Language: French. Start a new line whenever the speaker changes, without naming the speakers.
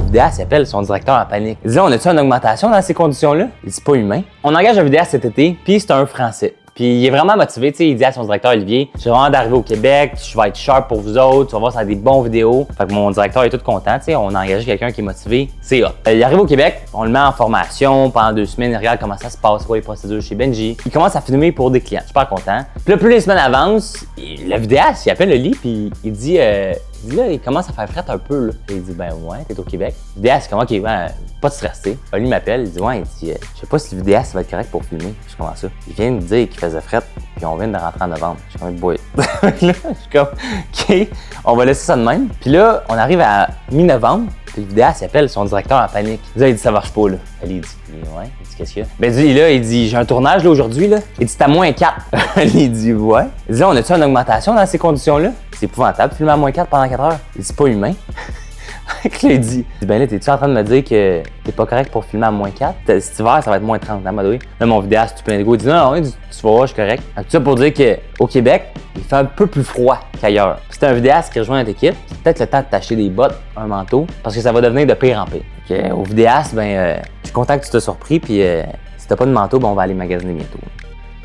vidéaste, il appelle son directeur en panique. Il dit là, on a-tu une augmentation dans ces conditions-là? Il dit c'est pas humain. On engage un vidéaste cet été, puis c'est un Français. Puis il est vraiment motivé, tu sais, il dit à son directeur Olivier, j'ai vraiment d'arriver au Québec, je vais être sharp pour vous autres, tu vas voir, ça a des bons vidéos. Fait que mon directeur est tout content, tu sais, on a engagé quelqu'un qui est motivé, c'est hot. Il arrive au Québec, on le met en formation pendant 2 semaines, il regarde comment ça se passe, quoi les procédures chez Benji. Il commence à filmer pour des clients, super content. Puis là, plus les semaines avancent, le vidéaste, il appelle Oli, puis il dit là, il commence à faire fret un peu, là. Et il dit, ben ouais, t'es au Québec. Le vidéaste, comment qu'il va, pas de stresser. Oli m'appelle, il dit, ouais, il dit, je sais pas si le vidéaste va être correct pour filmer. Je suis comme ça. Il vient me dire qu'il faisait fret, puis on vient de rentrer en novembre. Je suis comme, boy. Là, je suis comme, OK, on va laisser ça de même. Puis là, on arrive à mi-novembre, puis le vidéaste, il appelle son directeur en panique. Là, il dit, ça marche pas, là. Oli, il dit, ouais, il dit, qu'est-ce qu'il y a? Ben, il dit, j'ai un tournage, là, aujourd'hui, là. Il dit, c'est à -4. Il dit, ouais. Il dit, là, on a-tu une augmentation dans ces conditions-là? C'est épouvantable, filmer à -4 pendant 4 heures. Il dit, c'est pas humain. Là, il dit, ben là, t'es-tu en train de me dire que t'es pas correct pour filmer à -4? Cet hiver, ça va être -30, hein, Madoui? Là, mon vidéaste, tout plein de go, il dit, non, il dit, tu vas voir, je suis correct. Donc, tout ça pour dire qu'au Québec, il fait un peu plus froid qu'ailleurs. Si t'es un vidéaste qui rejoint notre équipe, c'est peut-être le temps de t'acheter des bottes, un manteau, parce que ça va devenir de pire en pire. Okay? Au vidéaste, je suis content que tu t'as surpris, puis si t'as pas de manteau, ben on va aller magasiner bientôt.